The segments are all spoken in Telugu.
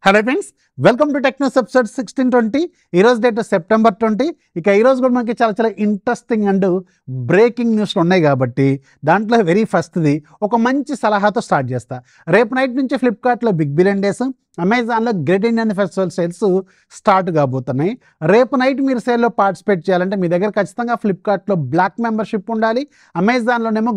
Hello friends, welcome to Technos episode 1620. ఈరోజు డేట్ సెప్టెంబర్ 20. ఇక ఈరోజు కూడా మనకి చాలా ఇంట్రెస్టింగ్ అండ్ బ్రేకింగ్ న్యూస్లు ఉన్నాయి కాబట్టి దాంట్లో వెరీ ఫస్ట్ది ఒక మంచి సలహాతో స్టార్ట్ చేస్తా. రేపు నైట్ నుంచి ఫ్లిప్కార్ట్లో బిగ్ బిలియన్ డేస్, అమెజాన్లో great Indian festival sales start కాబోతున్నాయి. రేపు నైట్ మీరు సేల్లో పార్టిసిపేట్ చేయాలంటే మీ దగ్గర ఖచ్చితంగా ఫ్లిప్కార్ట్లో బ్లాక్ మెంబర్షిప్ ఉండాలి, అమెజాన్లోనేమో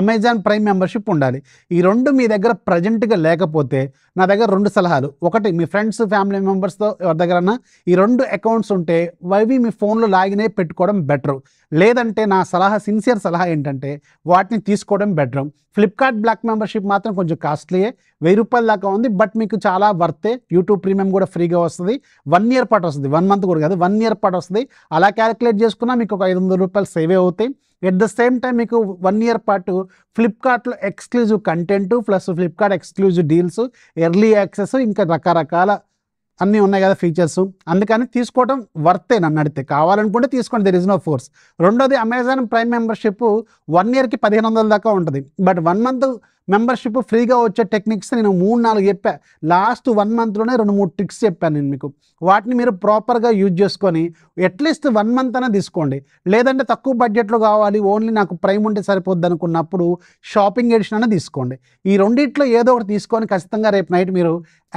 అమెజాన్ ప్రైమ్ మెంబర్షిప్ ఉండాలి. ఈ రెండు మీ దగ్గర ప్రజెంట్గా లేకపోతే నా దగ్గర రెండు సలహాలు. ఒకటి, మీ ఫ్రెండ్స్ ఫ్యామిలీ మెంబర్స్తో ఎవరి దగ్గరన్నా ఈ రెండు అకౌంట్స్ ఉంటే అవి మీ ఫోన్లో లాగిన్ అయి పెట్టుకోవడం బెటర్. లేదంటే నా సలహా, సిన్సియర్ సలహా ఏంటంటే వాటిని తీసుకోవడం బెటర్. ఫ్లిప్కార్ట్ బ్లాక్ మెంబర్షిప్ మాత్రం కొంచెం కాస్ట్లీయే, ₹1000 దాకా ఉంది. బట్ మీకు చాలా వర్తే. యూట్యూబ్ ప్రీమియం కూడా ఫ్రీగా వస్తుంది. 1 ఇయర్ పాటు వస్తుంది, 1 మంత్ కూడా కాదు, 1 ఇయర్ పాటు వస్తుంది. అలా క్యాలిక్యులేట్ చేసుకున్నా మీకు ఒక ₹500 సేవ్ అవుతాయి. ఎట్ ద సేమ్ టైం మీకు 1 ఇయర్ పాటు ఫ్లిప్కార్ట్లో exclusive content plus Flipkart exclusive deals, early access, ఇంకా రకరకాల అన్నీ ఉన్నాయి కదా ఫీచర్స్. అందుకని తీసుకోవడం వర్తే. నన్ను అడిగితే కావాలనుకుంటే తీసుకోండి, దెర్ ఇస్ నో ఫోర్స్. రెండోది, అమెజాన్ ప్రైమ్ మెంబర్షిప్ 1 ఇయర్కి $1500 దాకా ఉంటుంది. బట్ 1 మంత్ మెంబర్షిప్ ఫ్రీగా వచ్చే టెక్నిక్స్ నేను 3-4 చెప్పా. లాస్ట్ 1 మంత్లోనే 2-3 ట్రిక్స్ చెప్పాను నేను మీకు. వాటిని మీరు ప్రాపర్గా యూజ్ చేసుకొని అట్లీస్ట్ 1 మంత్ అయినా తీసుకోండి. లేదంటే తక్కువ బడ్జెట్లో కావాలి, ఓన్లీ నాకు ప్రైమ్ ఉంటే సరిపోద్ది అనుకున్నప్పుడు షాపింగ్ ఎడిషన్ అయినా తీసుకోండి. ఈ రెండిట్లో ఏదో ఒకటి తీసుకొని ఖచ్చితంగా రేపు నైట్ మీరు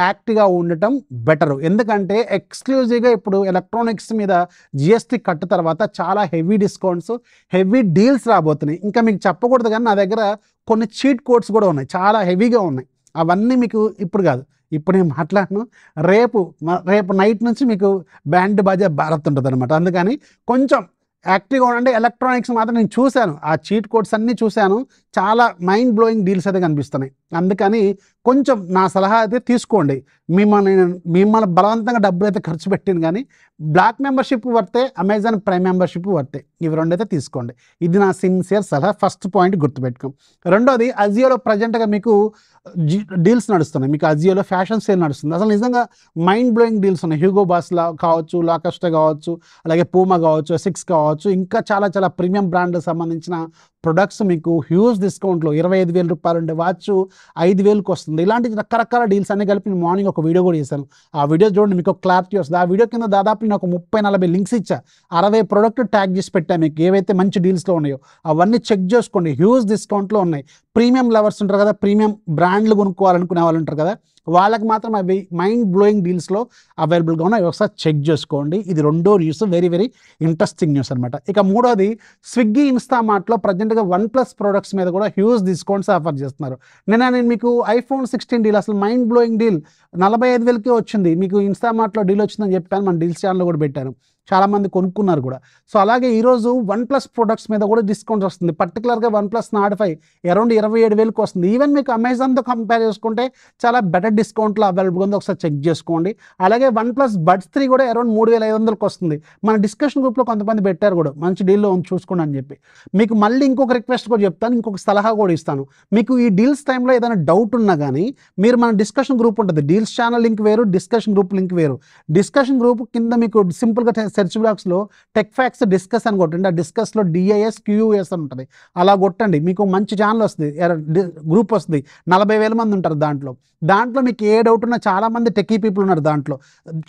యాక్టివ్గా ఉండటం బెటరు. ఎందుకంటే ఎక్స్క్లూజివ్గా ఇప్పుడు ఎలక్ట్రానిక్స్ మీద GST కట్టు తర్వాత చాలా హెవీ డిస్కౌంట్స్, హెవీ డీల్స్ రాబోతున్నాయి. ఇంకా మీకు చెప్పకూడదు కానీ నా దగ్గర కొన్ని చీట్ కోడ్స్ కూడా ఉన్నాయి, చాలా హెవీగా ఉన్నాయి. అవన్నీ మీకు ఇప్పుడు కాదు, ఇప్పుడు నేను మాట్లాడను. రేపు నైట్ నుంచి మీకు బ్యాండ్ బాజా భారత్ ఉంటుంది అనమాట. అందుకని కొంచెం యాక్టివ్గా ఉండండి. ఎలక్ట్రానిక్స్ మాత్రం నేను చూశాను, ఆ చీట్ కోడ్స్ అన్నీ చూశాను, చాలా మైండ్ బ్లోయింగ్ డీల్స్ అయితే కనిపిస్తున్నాయి. అందుకని కొంచెం నా సలహా అయితే తీసుకోండి. మిమ్మల్ని బలవంతంగా డబ్బులు అయితే ఖర్చు పెట్టింది, కానీ బ్లాక్ మెంబర్షిప్ వర్తే, అమెజాన్ ప్రైమ్ మెంబర్షిప్ వర్తే. ఇవి రెండు అయితే తీసుకోండి. ఇది నా సిన్సియర్ సలహా. ఫస్ట్ పాయింట్ గుర్తుపెట్టుకోం. రెండోది, అజియోలో ప్రజెంట్గా మీకు డీల్స్ నడుస్తున్నాయి. మీకు అజియోలో ఫ్యాషన్ సేల్ నడుస్తుంది. అసలు నిజంగా మైండ్ బ్లోయింగ్ డీల్స్ ఉన్నాయి. హ్యూగో బాస్లా కావచ్చు, లాకస్టా కావచ్చు, అలాగే పూమా కావచ్చు, సిక్స్ కావచ్చు, ఇంకా చాలా ప్రీమియం బ్రాండ్కి సంబంధించిన ప్రొడక్ట్స్ మీకు హ్యూజ్ డిస్కౌంట్లో ₹25,000 ఉండే వాచ్ 5,000కి వస్తుంది. ఇలాంటి రకరకాల డీల్స్ అన్నీ కలిపి నేను మార్నింగ్ ఒక వీడియో కూడా చేశాను. ఆ వీడియో చూడండి, మీకు క్లారిటీ వస్తుంది. ఆ వీడియో కింద దాదాపు నేను ఒక 30-40 లింక్స్ ఇచ్చా. 60 ప్రోడక్ట్ ట్యాగ్ చేసి పెట్టాను మీకు, ఏవైతే మంచి డీల్స్లో ఉన్నాయో అవన్నీ చెక్ చేసుకోండి. హ్యూజ్ డిస్కౌంట్లో ఉన్నాయి. ప్రీమియం లవర్స్ ఉంటారు కదా, ప్రీమియం బ్రాండ్లు కొనుక్కోవాలనుకునే వాళ్ళు ఉంటారు కదా, వాళ్ళకి మాత్రం అవి మైండ్ బ్లోయింగ్ డీల్స్లో అవైలబుల్గా ఉన్నాయి. ఒకసారి చెక్ చేసుకోండి. ఇది రెండో న్యూస్, వెరీ ఇంట్రెస్టింగ్ న్యూస్ అనమాట. ఇక మూడోది, స్విగ్గీ, ఇన్స్టామార్ట్లో ప్రజెంట్గా OnePlus ప్రోడక్ట్స్ మీద కూడా హ్యూజ్ డిస్కౌంట్స్ ఆఫర్ చేస్తున్నారు. నేను మీకు iPhone 16 డీల్, అసలు మైండ్ బ్లోయింగ్ డీల్ 45,000కే వచ్చింది. మీకు ఇన్స్టామార్ట్లో డీల్ వచ్చిందని చెప్పాను, మన డీల్స్ ఛానల్లో కూడా పెట్టాను, చాలామంది కొనుక్కున్నారు కూడా. సో అలాగే ఈరోజు OnePlus ప్రొడక్ట్స్ మీద కూడా డిస్కౌంట్ వస్తుంది. పర్టికులర్గా OnePlus Nord 5 అరౌండ్ 27,000కి వస్తుంది. ఈవెన్ మీకు అమెజాన్తో కంపేర్ చేసుకుంటే చాలా బెటర్ డిస్కౌంట్లో అవైలబుల్గా ఉంది. ఒకసారి చెక్ చేసుకోండి. అలాగే OnePlus Buds 3 కూడా అరౌండ్ 3,500కి వస్తుంది. మన డిస్కషన్ గ్రూప్లో కొంతమంది పెట్టారు కూడా, మంచి డీల్లో ఉంది చూసుకోండి అని చెప్పి. మీకు మళ్ళీ ఇంకొక రిక్వెస్ట్ కూడా చెప్తాను, ఇంకొక సలహా కూడా ఇస్తాను. మీకు ఈ డీల్స్ టైంలో ఏదైనా డౌట్ ఉన్నా కానీ మీరు మన డిస్కషన్ గ్రూప్ ఉంటుంది, డీల్స్ ఛానల్ లింక్ వేరు, డిస్కషన్ గ్రూప్ లింక్ వేరు. డిస్కషన్ గ్రూప్ కింద మీకు సింపుల్గా సెర్చ్ బాక్స్లో టెక్ ఫ్యాక్ట్స్ డిస్కస్ అని కొట్టండి. ఆ డిస్కస్లో DISQUS అని ఉంటుంది, అలా కొట్టండి. మీకు మంచి ఛానల్ వస్తుంది, గ్రూప్ వస్తుంది. 40,000 మంది ఉంటారు దాంట్లో మీకు ఏ డౌట్ ఉన్నా చాలామంది టెకీ పీపుల్ ఉన్నారు దాంట్లో.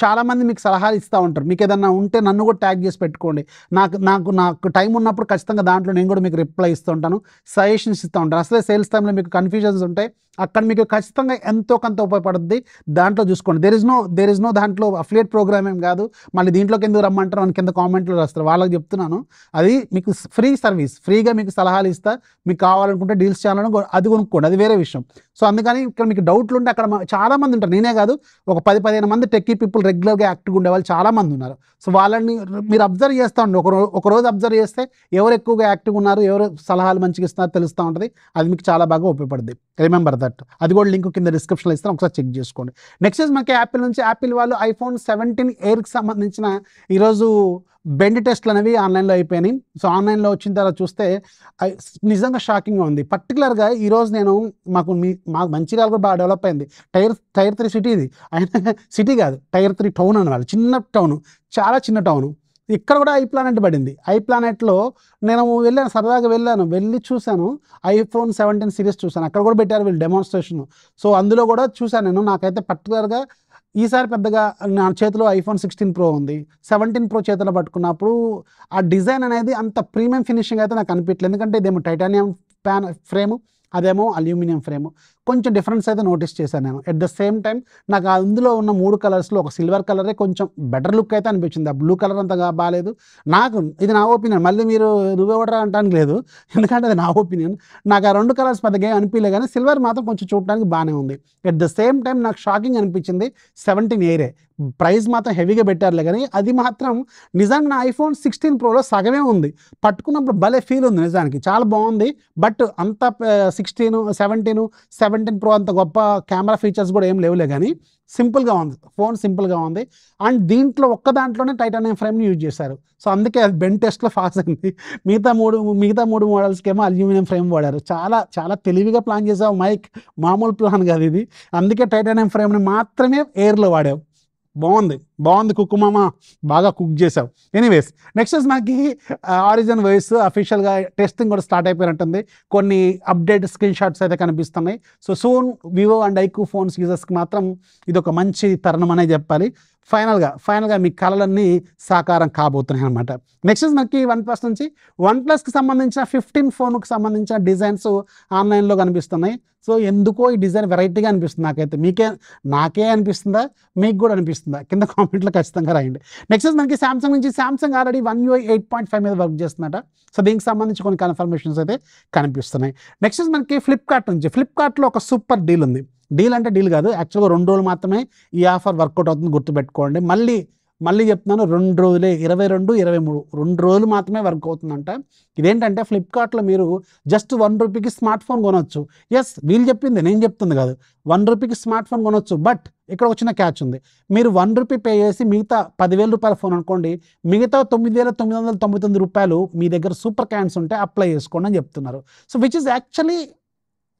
చాలామంది మీకు సలహాలు ఇస్తూ ఉంటారు. మీకు ఏదన్నా ఉంటే నన్ను కూడా ట్యాగ్ చేసి పెట్టుకోండి. నాకు టైం ఉన్నప్పుడు ఖచ్చితంగా దాంట్లో నేను కూడా మీకు రిప్లై ఇస్తూ ఉంటాను, సజెషన్స్ ఇస్తూ ఉంటాను. అసలే సేల్స్ టైంలో మీకు కన్ఫ్యూజన్స్ ఉంటాయి, అక్కడ మీకు ఖచ్చితంగా ఎంతో కొంత ఉపయోగపడుతుంది. దాంట్లో చూసుకోండి. దేర్ ఇస్ నో దాంట్లో అఫిలియేట్ ప్రోగ్రామ్ ఏం కాదు. మళ్ళీ దీంట్లోకి ఎందుకు రమ్మంటారు అని కింద కామెంట్లో రాస్తారు, వాళ్ళకి చెప్తున్నాను. అది మీకు ఫ్రీ సర్వీస్, ఫ్రీగా మీకు సలహాలు ఇస్తా. మీకు కావాలనుకుంటే డీల్స్ ఛానల్ అది కొనుక్కోండి, అది వేరే విషయం. సో అందుకని ఇక్కడ మీకు డౌట్లు ఉంటే అక్కడ చాలామంది ఉంటారు, నేనే కాదు, ఒక 10-15 మంది టెక్కీ పీపుల్ రెగ్యులర్గా యాక్టివ్గా ఉండేవాళ్ళు చాలామంది ఉన్నారు. సో వాళ్ళని మీరు అబ్జర్వ్ చేస్తూ ఉండండి. ఒకరోజు అబ్జర్వ్ చేస్తే ఎవరు ఎక్కువగా యాక్టివ్గా ఉన్నారు, ఎవరు సలహాలు మంచిగా ఇస్తున్నారో తెలుస్తూ ఉంటుంది. అది మీకు చాలా బాగా ఉపయోగపడుతుంది. Remember that. అది కూడా లింక్ కింద డిస్క్రిప్షన్లో ఇస్తాను, ఒకసారి చెక్ చేసుకోండి. నెక్స్ట్ మనకి యాపిల్ వాళ్ళు iPhone 17 ఎయిర్కి సంబంధించిన ఈరోజు బెండ్ టెస్ట్లు అనేవి ఆన్లైన్లో అయిపోయినాయి. సో ఆన్లైన్లో వచ్చిన తర్వాత చూస్తే నిజంగా షాకింగ్గా ఉంది. పర్టికులర్గా ఈరోజు నేను మాకు మంచిర్యాల కూడా బాగా డెవలప్ అయింది. టైర్ 3 సిటీ ఇది, అయినా సిటీ కాదు, టైర్ 3 టౌన్ అన్నమాట. చిన్న టౌను, చాలా చిన్న టౌను. ఇక్కడ కూడా iPlanet పడింది. iPlanetలో నేను వెళ్ళాను, సరదాగా వెళ్ళి చూశాను. iPhone 17 సిరీస్ చూశాను, అక్కడ కూడా పెట్టారు వీళ్ళు డెమాన్స్ట్రేషన్. సో అందులో కూడా చూశాను నేను. నాకైతే పర్టికులర్గా ఈసారి పెద్దగా నా చేతిలో ఐఫోన్ 16 ప్రో ఉంది. 17 ప్రో చేతిలో పట్టుకున్నప్పుడు ఆ డిజైన్ అనేది అంత ప్రీమియం ఫినిషింగ్ అయితే నాకు అనిపించలేదు. ఎందుకంటే ఇదేమో టైటానియం ఫ్రేము, అదేమో అల్యూమినియం ఫ్రేము. కొంచెం డిఫరెన్స్ అయితే నోటీస్ చేశాను నేను. ఎట్ ద సేమ్ టైం నాకు అందులో ఉన్న 3 కలర్స్‌లో ఒక సిల్వర్ కలరే కొంచెం బెటర్ లుక్ అయితే అనిపించింది. ఆ బ్లూ కలర్ అంతగా బాలేదు. ఇది నా ఒపీనియన్. మళ్ళీ మీరు నువ్వెవడురా అంటానికి లేదు. ఎందుకంటే అది నా ఒపీనియన్. నాకు ఆ 2 కలర్స్ పెద్దగా ఏం అనిపియలే గానీ సిల్వర్ మాత్రం కొంచెం చూడడానికి బానే ఉంది. ఎట్ ద సేమ్ టైం నాకు షాకింగ్ అనిపించింది 17 ఎయిరే. ప్రైస్ మాత్రం హెవీగా పెట్టారులే గానీ అది మాత్రం నిజంగా నా ఐఫోన్ 16 ప్రోలో సగమే ఉంది. పట్టుకున్నప్పుడు భలే ఫీల్ ఉంది నిజానికి. చాలా బాగుంది. బట్ అంత 17 ప్రో అంత గొప్ప కెమెరా ఫీచర్స్ కూడా ఏం లేవులే కానీ సింపుల్గా ఉంది. ఫోన్ సింపుల్గా ఉంది. అండ్ దీంట్లో ఒక్క దాంట్లోనే టైటానియం ఫ్రేమ్ని యూజ్ చేశారు. సో అందుకే అది బెన్ టెస్ట్లో పాస్ అయింది. మిగతా మూడు మోడల్స్కేమో అల్యూమినియం ఫ్రేమ్ వాడారు. చాలా చాలా తెలివిగా ప్లాన్ చేసావు మైక్. మామూలు ప్లాన్ కాదు ఇది. అందుకే టైటానియం ఫ్రేమ్ని మాత్రమే ఎయిర్లో వాడావు. బాగుంది కుక్కుమామ, బాగా కుక్ చేసావు. ఎనీవేస్ నెక్స్ట్ మనకి ఆరిజిన్ వాయిస్ అఫీషియల్గా టెస్టింగ్ కూడా స్టార్ట్ అయిపోయినట్టుంది. కొన్ని అప్డేట్ స్క్రీన్ షాట్స్ అయితే కనిపిస్తున్నాయి. So soon Vivo and iQOO phones యూజర్స్కి మాత్రం ఇది ఒక మంచి తరుణం అనే చెప్పాలి. ఫైనల్గా మీ కళలన్నీ సాకారం కాబోతున్నాయి అనమాట. నెక్స్ట్ మనకి వన్ప్లస్ నుంచి వన్ప్లస్కి సంబంధించిన 15 ఫోన్కి సంబంధించిన డిజైన్స్ ఆన్లైన్లో కనిపిస్తున్నాయి. సో ఎందుకో ఈ డిజైన్ వెరైటీగా అనిపిస్తుంది నాకైతే. నాకే అనిపిస్తుందా, మీకు కూడా అనిపిస్తుందా? కింద కామెంట్లో ఖచ్చితంగా రాయండి. నెక్స్ట్ మనకి సామ్సంగ్ నుంచి సామ్సంగ్ ఆల్రెడీ One UI 8.5 మీద వర్క్ చేస్తుందట. సో దీనికి సంబంధించి కొన్ని కన్ఫర్మేషన్స్ అయితే కనిపిస్తున్నాయి. నెక్స్ట్ మనకి ఫ్లిప్కార్ట్లో ఒక సూపర్ డీల్ ఉంది. డీల్ అంటే డీల్ కాదు, యాక్చువల్గా 2 రోజులు మాత్రమే ఈ ఆఫర్ వర్కౌట్ అవుతుంది, గుర్తుపెట్టుకోండి. మళ్ళీ చెప్తున్నాను, 2 రోజులే, 22, 23 2 రోజులు మాత్రమే వర్క్ అవుతుందంట. ఇదేంటంటే ఫ్లిప్కార్ట్లో మీరు జస్ట్ ₹1 స్మార్ట్ ఫోన్ కొనవచ్చు. ఎస్, వీళ్ళు చెప్పింది, నేను చెప్తుంది కాదు. ₹1 స్మార్ట్ ఫోన్ కొనవచ్చు. బట్ ఇక్కడ ఒక చిన్న క్యాచ్ ఉంది. మీరు ₹1 పే చేసి మిగతా ₹10,000 ఫోన్ అనుకోండి, మిగతా ₹9,999 మీ దగ్గర సూపర్ క్యాన్స్ ఉంటే అప్లై చేసుకోండి అని చెప్తున్నారు. So which is actually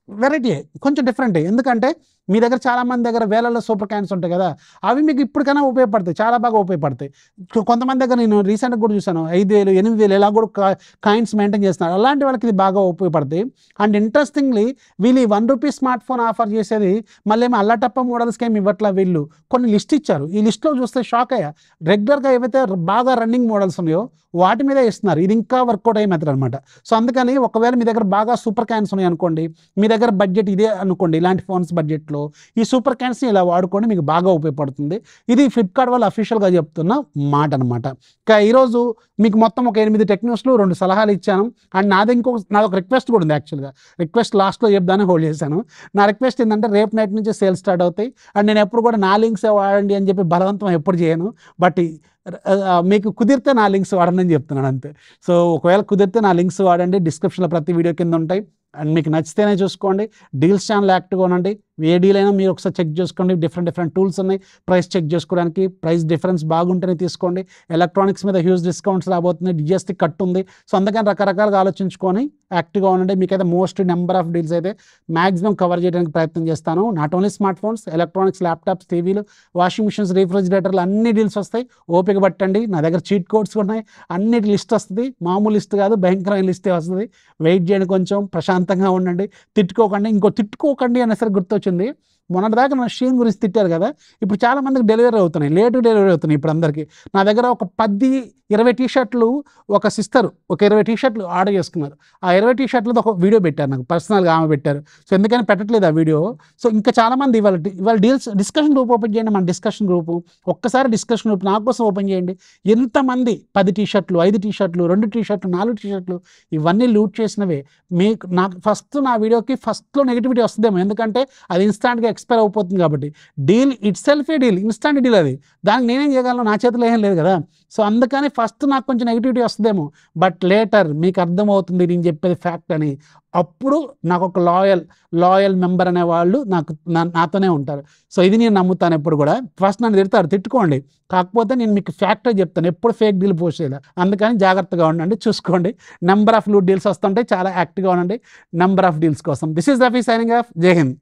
variety, కొంచెం డిఫరెంటే. ఎందుకంటే మీ దగ్గర చాలామంది దగ్గర వేలల్లో సూపర్ క్యాన్స్ ఉంటాయి కదా, అవి మీకు ఇప్పటికైనా ఉపయోగపడతాయి, చాలా బాగా ఉపయోగపడతాయి. కొంతమంది దగ్గర నేను రీసెంట్గా కూడా చూసాను, 5,000, 8,000 ఇలా కూడా కాయిన్స్ మెయింటైన్ చేస్తున్నారు. అలాంటి వాళ్ళకి ఇది బాగా ఉపయోగపడతాయి. అండ్ ఇంట్రెస్టింగ్లీ వీళ్ళు ఈ ₹1 స్మార్ట్ ఫోన్ ఆఫర్ చేసేది మళ్ళీ ఏమో అల్లటప్ప మోడల్స్కి ఏమి ఇవ్వట్లా. వీళ్ళు కొన్ని లిస్ట్ ఇచ్చారు. ఈ లిస్ట్లో చూస్తే షాక్ అయ్యా. రెగ్యులర్గా ఏవైతే బాగా రన్నింగ్ మోడల్స్ ఉన్నాయో వాటి మీద ఇస్తున్నారు. ఇది ఇంకా వర్కౌట్ అయ్యే మెథడ్ అనమాట. సో అందుకని ఒకవేళ మీ దగ్గర బాగా సూపర్ క్యాన్స్ ఉన్నాయి అనుకోండి, మీ దగ్గర బడ్జెట్ ఇదే అనుకోండి, ఇలాంటి ఫోన్స్ బడ్జెట్లో ఈ సూపర్ క్యాన్స్ని ఇలా వాడుకోండి, మీకు బాగా ఉపయోగపడుతుంది. ఇది ఫ్లిప్కార్ట్ వాళ్ళు అఫీషియల్గా చెప్తున్న మాట అనమాట. ఇంకా ఈరోజు మీకు మొత్తం ఒక 8 టెక్ న్యూస్లు, 2 సలహాలు ఇచ్చాను. అండ్ నాదొక రిక్వెస్ట్ కూడా ఉంది. యాక్చువల్గా రిక్వెస్ట్ లాస్ట్లో చెప్దానే హోల్డ్ చేశాను. నా రిక్వెస్ట్ ఏంటంటే రేపు నైట్ నుంచి సేల్ స్టార్ట్ అవుతాయి. అండ్ నేను ఎప్పుడు కూడా నా లింక్సే వాడండి అని చెప్పి బలవంతం ఎప్పుడు చేయను. బట్ మీకు కుదిరితే నా లింక్స్ వాడండి అని చెప్తున్నాను అంతే. సో ఒకవేళ కుదిరితే నా లింక్స్ వాడండి, డిస్క్రిప్షన్లో ప్రతి వీడియో కింద ఉంటాయి. అండ్ మీకు నచ్చితేనే చూసుకోండి. డీల్స్ ఛానల్ యాక్టివ్గా ఉండండి. ఏ డీల్ అయినా మీరు ఒకసారి చెక్ చేసుకోండి. డిఫరెంట్ టూల్స్ ఉన్నాయి ప్రైస్ చెక్ చేసుకోవడానికి. ప్రైస్ డిఫరెన్స్ బాగుంటేనే తీసుకోండి. ఎలక్ట్రానిక్స్ మీద హ్యూజ్ డిస్కౌంట్స్ రాబోతున్నాయి, GST కట్ ఉంది. సో అందుకని రకరకాలుగా ఆలోచించుకొని యాక్టివ్గా ఉండండి. మీకైతే మోస్ట్ నెంబర్ ఆఫ్ డీల్స్ అయితే మ్యాక్సిమం కవర్ చేయడానికి ప్రయత్నం చేస్తాను. Not only smart phones, electronics, laptops, టీవీలు, వాషింగ్ మిషన్స్, రిఫ్రిజిరేటర్లు, అన్ని డీల్స్ వస్తాయి. ఓపిక పట్టండి. నా దగ్గర చీట్ కోడ్స్ ఉన్నాయి, అన్నిటి లిస్ట్ వస్తుంది. మామూలు లిస్ట్ కాదు, భయంకరమైన లిస్టే వస్తుంది. వెయిట్ చేయండి, కొంచెం ప్రశాంతంగా ఉండండి, తిట్టుకోకండి అనేసరికి గుర్తొచ్చింది. మొన్నటిదాకా నా షీన్ గురించి తిట్టారు కదా, ఇప్పుడు చాలా మందికి డెలివరీ అవుతున్నాయి, లేటు డెలివరీ అవుతున్నాయి. ఇప్పుడు అందరికీ నా దగ్గర ఒక 10-20 టీషర్ట్లు ఒక సిస్టర్ ఒక 20 టీషర్ట్లు ఆర్డర్ చేసుకున్నారు. ఆ 20 టీషర్ట్లతో ఒక వీడియో పెట్టారు, నాకు పర్సనల్గా ఆమె పెట్టారు. సో ఎందుకని పెట్టట్లేదు ఆ వీడియో. సో ఇంకా చాలామంది ఇవాళ డీల్స్ డిస్కషన్ గ్రూప్ ఓపెన్ చేయండి. మన డిస్కషన్ గ్రూపు ఒక్కసారి డిస్కషన్ గ్రూప్ నా కోసం ఓపెన్ చేయండి. ఎంతమంది 10 టీషర్ట్లు, 5 టీషర్ట్లు, 2 టీషర్ట్లు, 4 టీషర్ట్లు ఇవన్నీ లూట్ చేసినవే. నాకు నా వీడియోకి ఫస్ట్లో నెగిటివిటీ వస్తుందేమో, ఎందుకంటే అది ఇన్స్టాంట్గా ఎక్స్పైర్ అయిపోతుంది కాబట్టి. డీల్ ఇట్ సెల్ఫే డీల్, ఇన్స్టాంట్ డీల్ అది. దానికి నేనేం చేయగలను, నా చేతిలో ఏం లేదు కదా. సో అందుకని ఫస్ట్ నాకు కొంచెం నెగిటివిటీ వస్తుందేమో, బట్ లేటర్ మీకు అర్థమవుతుంది నేను చెప్పేది ఫ్యాక్ట్ అని. అప్పుడు నాకు ఒక లాయల్ మెంబర్ అనే వాళ్ళు నాతోనే ఉంటారు. సో ఇది నేను నమ్ముతాను ఎప్పుడు కూడా. ఫస్ట్ నన్ను తిట్టుకోండి, కాకపోతే నేను మీకు ఫ్యాక్టర్ చెప్తాను, ఎప్పుడు ఫేక్ డీల్ పోస్ట్ చేయాలి. అందుకని జాగ్రత్తగా ఉండండి, చూసుకోండి. నెంబర్ ఆఫ్ లూట్ డీల్స్ వస్తుంటే చాలా యాక్టివ్గా ఉండండి నెంబర్ ఆఫ్ డీల్స్ కోసం. This is Rafi signing off. జై హింద్.